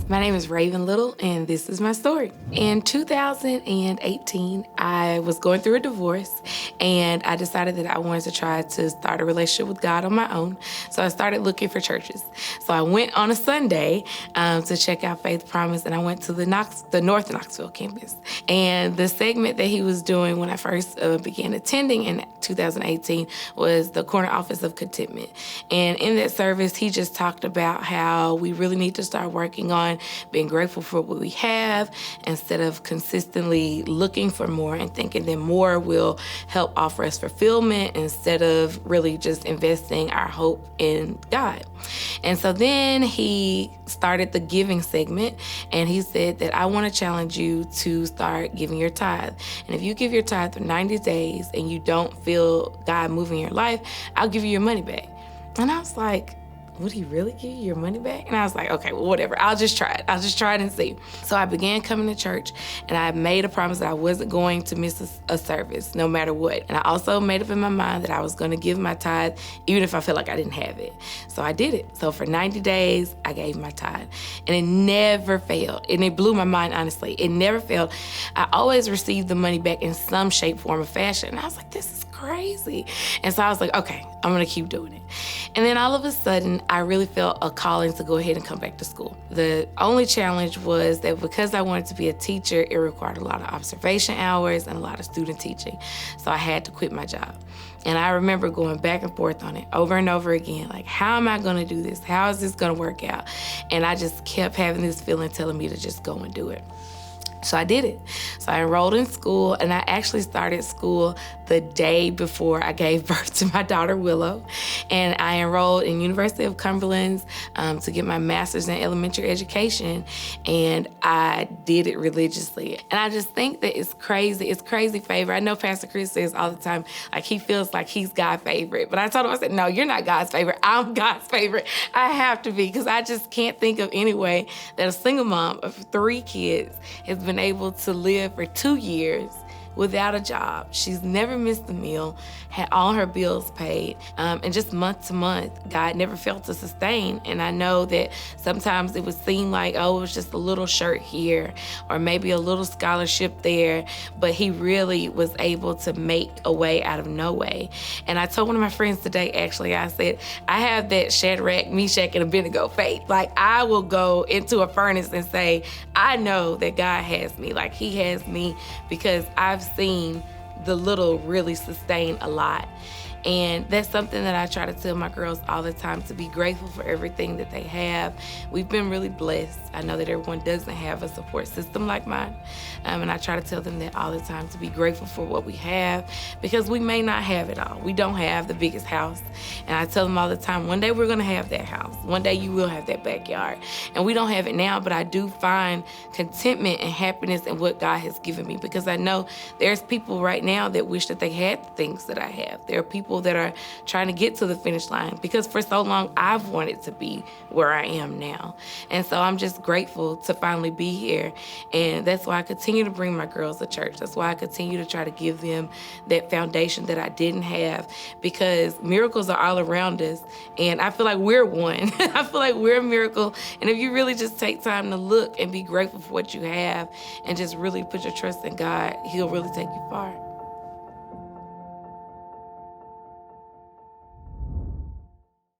My name is Raven Little, and this is my story. In 2018, I was going through a divorce, and I decided that I wanted to try to start a relationship with God on my own. So I started looking for churches. So I went on a Sunday to check out Faith Promise, and I went to the North Knoxville campus. And the segment that he was doing when I first began attending in 2018 was the corner office of contentment. And in that service, he just talked about how we really need to start working on being grateful for what we have instead of consistently looking for more and thinking that more will help offer us fulfillment instead of really just investing our hope in God. And so then he started the giving segment, and he said that I want to challenge you to start giving your tithe. And if you give your tithe for 90 days and you don't feel God moving your life, I'll give you your money back. And I was like, would he really give you your money back? And I was like, okay, well, whatever. I'll just try it. I'll just try it and see. So I began coming to church, and I made a promise that I wasn't going to miss a service no matter what. And I also made up in my mind that I was going to give my tithe even if I felt like I didn't have it. So I did it. So for 90 days, I gave my tithe. And it never failed. And it blew my mind, honestly. It never failed. I always received the money back in some shape, form, or fashion. And I was like, this is crazy. And so I was like, okay, I'm going to keep doing it. And then all of a sudden, I really felt a calling to go ahead and come back to school. The only challenge was that because I wanted to be a teacher, it required a lot of observation hours and a lot of student teaching. So I had to quit my job. And I remember going back and forth on it over and over again. Like, how am I going to do this? How is this going to work out? And I just kept having this feeling telling me to just go and do it. So I did it. So I enrolled in school, and I actually started school the day before I gave birth to my daughter, Willow. And I enrolled in University of Cumberland's to get my master's in elementary education, and I did it religiously. And I just think that it's crazy favor. I know Pastor Chris says all the time, like he feels like he's God's favorite. But I told him, I said, no, you're not God's favorite. I'm God's favorite. I have to be, because I just can't think of any way that a single mom of 3 kids has been able to live for 2 years without a job. She's never missed a meal, had all her bills paid, and just month to month, God never failed to sustain. And I know that sometimes it would seem like, oh, it was just a little shirt here, or maybe a little scholarship there, but he really was able to make a way out of no way. And I told one of my friends today, actually, I said, I have that Shadrach, Meshach, and Abednego faith. Like, I will go into a furnace and say, I know that God has me, like he has me, because I've seen the little really sustain a lot. And that's something that I try to tell my girls all the time, to be grateful for everything that they have. We've been really blessed. I know that everyone doesn't have a support system like mine. And I try to tell them that all the time, to be grateful for what we have, because we may not have it all. We don't have the biggest house. And I tell them all the time, one day we're gonna have that house. One day you will have that backyard. And we don't have it now, but I do find contentment and happiness in what God has given me, because I know there's people right now that wish that they had the things that I have. There are people that are trying to get to the finish line, because for so long I've wanted to be where I am now. And so I'm just grateful to finally be here. And that's why I continue to bring my girls to church. That's why I continue to try to give them that foundation that I didn't have, because miracles are all around us. And I feel like we're one. I feel like we're a miracle. And if you really just take time to look and be grateful for what you have and just really put your trust in God, he'll really take you far.